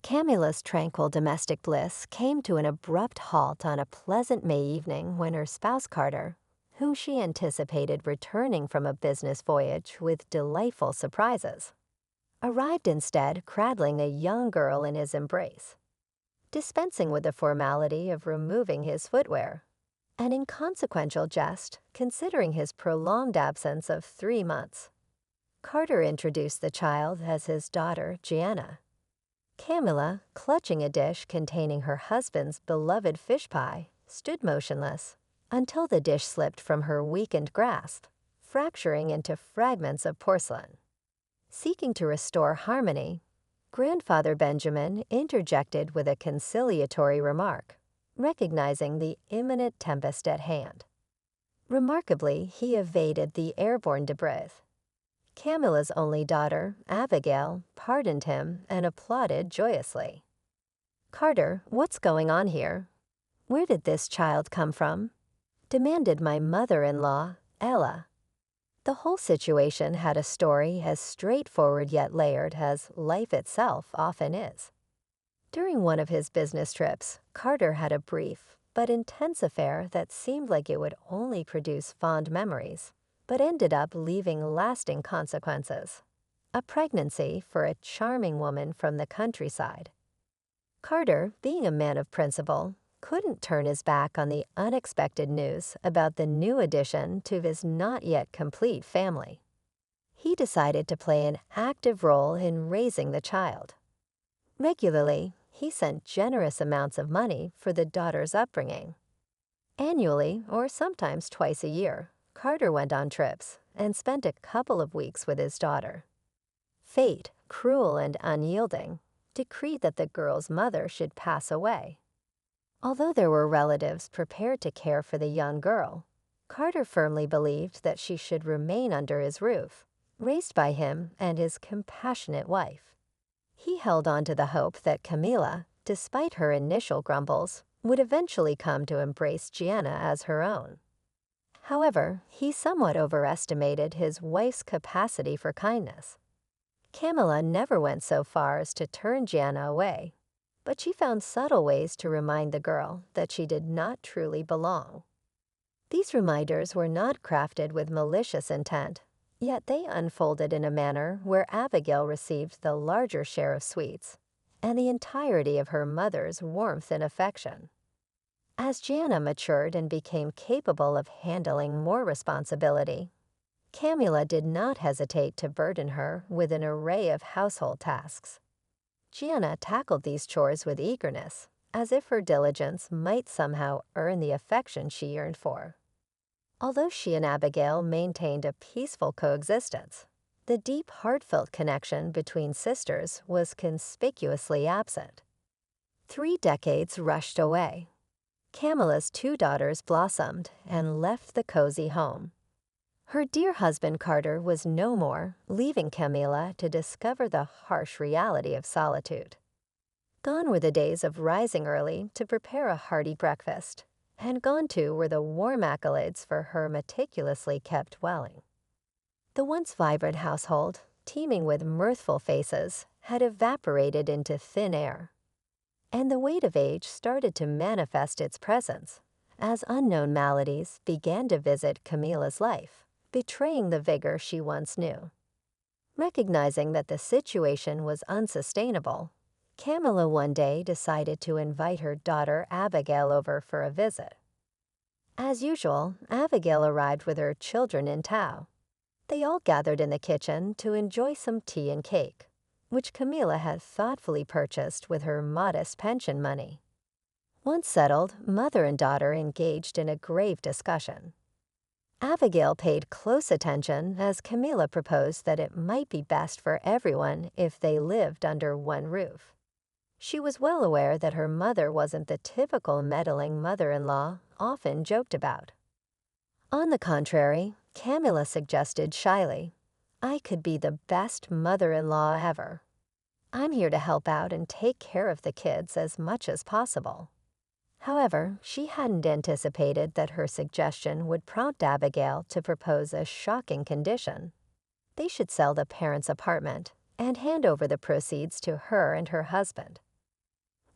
Camilla's tranquil domestic bliss came to an abrupt halt on a pleasant May evening when her spouse Carter, whom she anticipated returning from a business voyage with delightful surprises, arrived instead cradling a young girl in his embrace, dispensing with the formality of removing his footwear, an inconsequential jest considering his prolonged absence of 3 months. Carter introduced the child as his daughter, Gianna. Camilla, clutching a dish containing her husband's beloved fish pie, stood motionless until the dish slipped from her weakened grasp, fracturing into fragments of porcelain. Seeking to restore harmony, Grandfather Benjamin interjected with a conciliatory remark, recognizing the imminent tempest at hand. Remarkably, he evaded the airborne debris. Camilla's only daughter, Abigail, pardoned him and applauded joyously. "Carter, what's going on here? Where did this child come from?" demanded my mother-in-law, Ella. The whole situation had a story as straightforward yet layered as life itself often is. During one of his business trips, Carter had a brief but intense affair that seemed like it would only produce fond memories, but ended up leaving lasting consequences. A pregnancy for a charming woman from the countryside. Carter, being a man of principle, couldn't turn his back on the unexpected news about the new addition to his not yet complete family. He decided to play an active role in raising the child. Regularly, he sent generous amounts of money for the daughter's upbringing. Annually, or sometimes twice a year, Carter went on trips and spent a couple of weeks with his daughter. Fate, cruel and unyielding, decreed that the girl's mother should pass away. Although there were relatives prepared to care for the young girl, Carter firmly believed that she should remain under his roof, raised by him and his compassionate wife. He held on to the hope that Camilla, despite her initial grumbles, would eventually come to embrace Gianna as her own. However, he somewhat overestimated his wife's capacity for kindness. Camilla never went so far as to turn Gianna away, but she found subtle ways to remind the girl that she did not truly belong. These reminders were not crafted with malicious intent, yet they unfolded in a manner where Abigail received the larger share of sweets and the entirety of her mother's warmth and affection. As Gianna matured and became capable of handling more responsibility, Camilla did not hesitate to burden her with an array of household tasks. Gianna tackled these chores with eagerness, as if her diligence might somehow earn the affection she yearned for. Although she and Abigail maintained a peaceful coexistence, the deep, heartfelt connection between sisters was conspicuously absent. 3 decades rushed away. Camilla's 2 daughters blossomed and left the cozy home. Her dear husband Carter was no more, leaving Camilla to discover the harsh reality of solitude. Gone were the days of rising early to prepare a hearty breakfast, and gone too were the warm accolades for her meticulously kept dwelling. The once vibrant household, teeming with mirthful faces, had evaporated into thin air, and the weight of age started to manifest its presence as unknown maladies began to visit Camilla's life, betraying the vigor she once knew. Recognizing that the situation was unsustainable, Camilla one day decided to invite her daughter Abigail over for a visit. As usual, Abigail arrived with her children in tow. They all gathered in the kitchen to enjoy some tea and cake, which Camilla had thoughtfully purchased with her modest pension money. Once settled, mother and daughter engaged in a grave discussion. Abigail paid close attention as Camilla proposed that it might be best for everyone if they lived under one roof. She was well aware that her mother wasn't the typical meddling mother-in-law often joked about. On the contrary, Camilla suggested shyly, "I could be the best mother-in-law ever. I'm here to help out and take care of the kids as much as possible." However, she hadn't anticipated that her suggestion would prompt Abigail to propose a shocking condition. They should sell the parents' apartment and hand over the proceeds to her and her husband.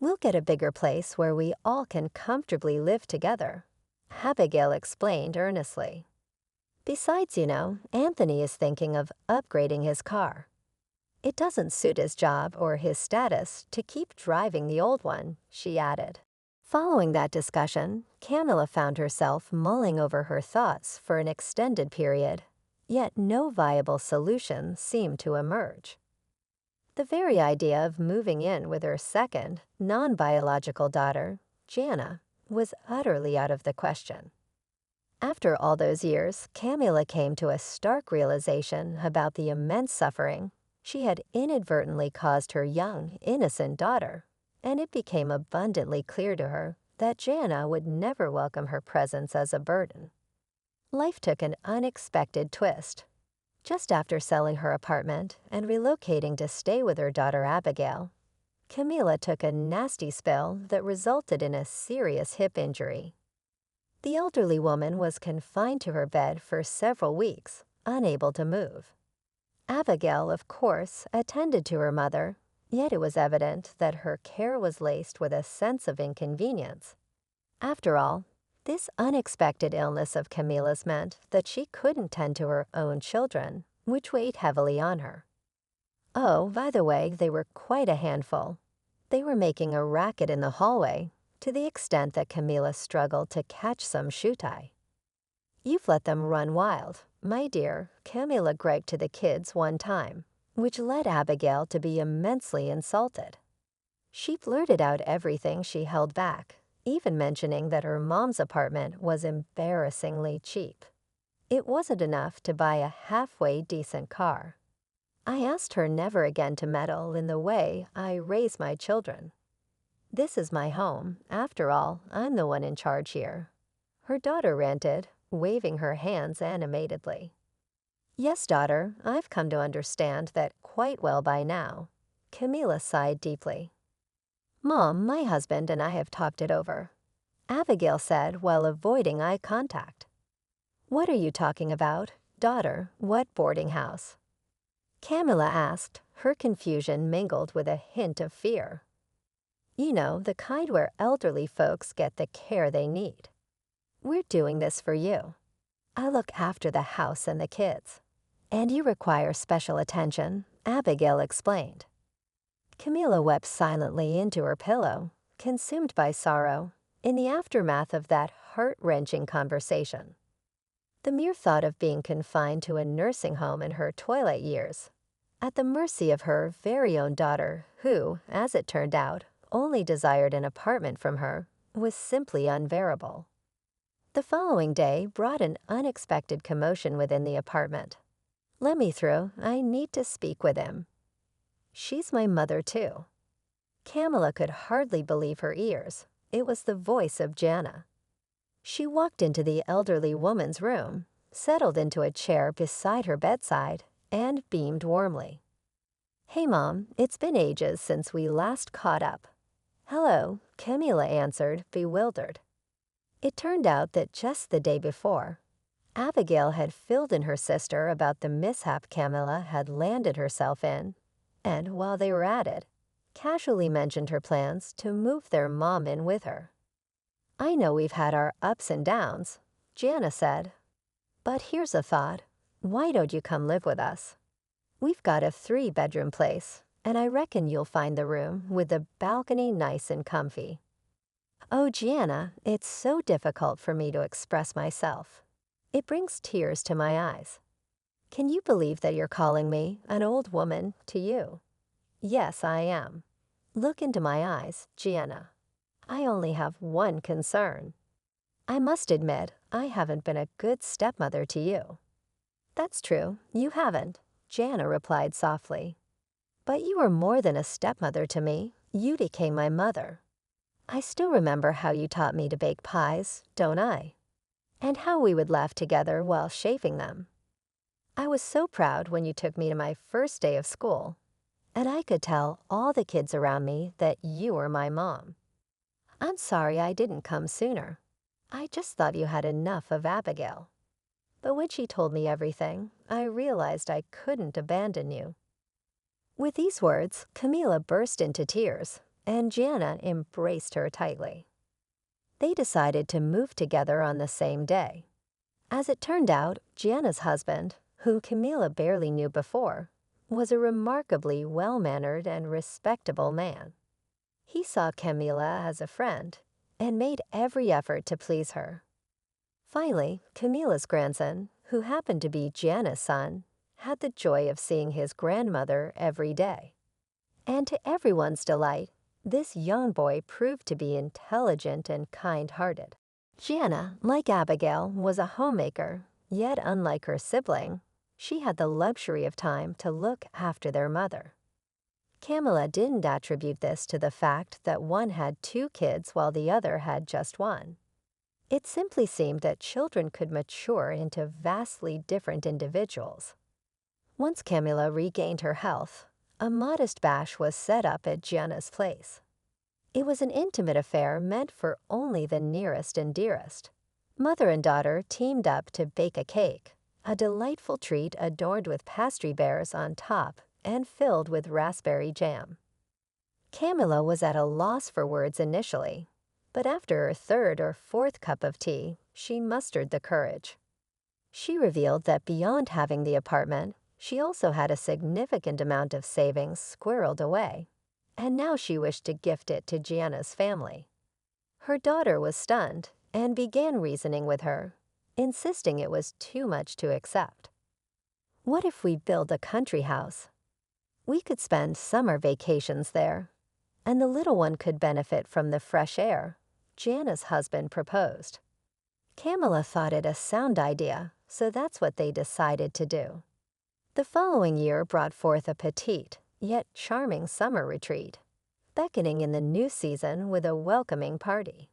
We'll get a bigger place where we all can comfortably live together, Abigail explained earnestly. Besides, Anthony is thinking of upgrading his car. It doesn't suit his job or his status to keep driving the old one, she added. Following that discussion, Camilla found herself mulling over her thoughts for an extended period, yet no viable solution seemed to emerge. The very idea of moving in with her second, non-biological daughter, Jana, was utterly out of the question. After all those years, Camilla came to a stark realization about the immense suffering she had inadvertently caused her young, innocent daughter, and it became abundantly clear to her that Jana would never welcome her presence as a burden. Life took an unexpected twist. Just after selling her apartment and relocating to stay with her daughter Abigail, Camilla took a nasty spill that resulted in a serious hip injury. The elderly woman was confined to her bed for several weeks, unable to move. Abigail, of course, attended to her mother, yet it was evident that her care was laced with a sense of inconvenience. After all, this unexpected illness of Camilla's meant that she couldn't tend to her own children, which weighed heavily on her. Oh, by the way, they were quite a handful. They were making a racket in the hallway, to the extent that Camilla struggled to catch some shoe tie. "You've let them run wild, my dear," Camilla griped to the kids one time, which led Abigail to be immensely insulted. She blurted out everything she held back, even mentioning that her mom's apartment was embarrassingly cheap. It wasn't enough to buy a halfway decent car. "I asked her never again to meddle in the way I raise my children. This is my home. After all, I'm the one in charge here," her daughter ranted, waving her hands animatedly. "Yes, daughter, I've come to understand that quite well by now." Camilla sighed deeply. "Mom, my husband and I have talked it over," Abigail said while avoiding eye contact. "What are you talking about, daughter? What boarding house?" Camilla asked, her confusion mingled with a hint of fear. "You know, the kind where elderly folks get the care they need. We're doing this for you. I look after the house and the kids, and you require special attention," Abigail explained. Camilla wept silently into her pillow, consumed by sorrow, in the aftermath of that heart-wrenching conversation. The mere thought of being confined to a nursing home in her twilight years, at the mercy of her very own daughter who, as it turned out, only desired an apartment from her, was simply unbearable. The following day brought an unexpected commotion within the apartment. "Let me through. I need to speak with him." "She's my mother, too." Camilla could hardly believe her ears. It was the voice of Jana. She walked into the elderly woman's room, settled into a chair beside her bedside, and beamed warmly. "Hey, Mom, it's been ages since we last caught up." "Hello," Camilla answered, bewildered. It turned out that just the day before, Abigail had filled in her sister about the mishap Camilla had landed herself in, and while they were at it, casually mentioned her plans to move their mom in with her. "I know we've had our ups and downs," Jana said, "but here's a thought. Why don't you come live with us? We've got a 3-bedroom place, and I reckon you'll find the room with the balcony nice and comfy." "Oh, Gianna, it's so difficult for me to express myself. It brings tears to my eyes. Can you believe that you're calling me, an old woman, to you?" "Yes, I am. Look into my eyes, Gianna. I only have one concern. I must admit, I haven't been a good stepmother to you." "That's true, you haven't," Gianna replied softly. "But you were more than a stepmother to me. You became my mother. I still remember how you taught me to bake pies, don't I? And how we would laugh together while shaping them. I was so proud when you took me to my first day of school, and I could tell all the kids around me that you were my mom. I'm sorry I didn't come sooner. I just thought you had enough of Abigail. But when she told me everything, I realized I couldn't abandon you." With these words, Camilla burst into tears, and Gianna embraced her tightly. They decided to move together on the same day. As it turned out, Gianna's husband, who Camilla barely knew before, was a remarkably well-mannered and respectable man. He saw Camilla as a friend and made every effort to please her. Finally, Camilla's grandson, who happened to be Gianna's son, had the joy of seeing his grandmother every day. And to everyone's delight, this young boy proved to be intelligent and kind-hearted. Gianna, like Abigail, was a homemaker, yet unlike her sibling, she had the luxury of time to look after their mother. Camilla didn't attribute this to the fact that one had 2 kids while the other had just 1. It simply seemed that children could mature into vastly different individuals. Once Camilla regained her health, a modest bash was set up at Gianna's place. It was an intimate affair meant for only the nearest and dearest. Mother and daughter teamed up to bake a cake, a delightful treat adorned with pastry bears on top and filled with raspberry jam. Camilla was at a loss for words initially, but after her 3rd or 4th cup of tea, she mustered the courage. She revealed that beyond having the apartment, she also had a significant amount of savings squirreled away, and now she wished to gift it to Gianna's family. Her daughter was stunned and began reasoning with her, insisting it was too much to accept. What if we build a country house? We could spend summer vacations there, and the little one could benefit from the fresh air, Gianna's husband proposed. Camilla thought it a sound idea, so that's what they decided to do. The following year brought forth a petite, yet charming summer retreat, beckoning in the new season with a welcoming party.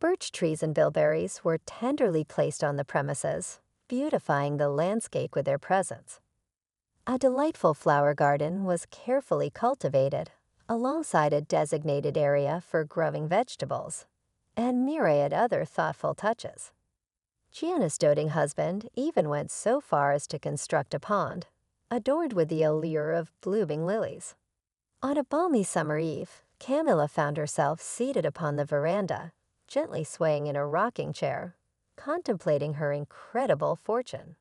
Birch trees and bilberries were tenderly placed on the premises, beautifying the landscape with their presence. A delightful flower garden was carefully cultivated, alongside a designated area for growing vegetables, and myriad other thoughtful touches. Gianna's doting husband even went so far as to construct a pond, adorned with the allure of blooming lilies. On a balmy summer eve, Camilla found herself seated upon the veranda, gently swaying in a rocking chair, contemplating her incredible fortune.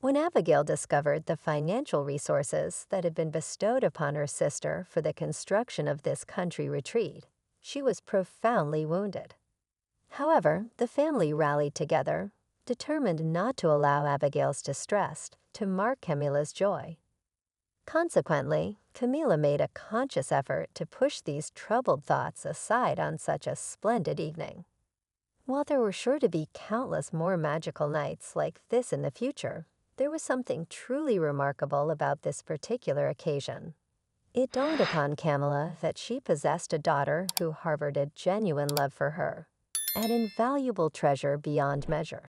When Abigail discovered the financial resources that had been bestowed upon her sister for the construction of this country retreat, she was profoundly wounded. However, the family rallied together, determined not to allow Abigail's distress to mark Camilla's joy. Consequently, Camilla made a conscious effort to push these troubled thoughts aside on such a splendid evening. While there were sure to be countless more magical nights like this in the future, there was something truly remarkable about this particular occasion. It dawned upon Camilla that she possessed a daughter who harbored a genuine love for her, an invaluable treasure beyond measure.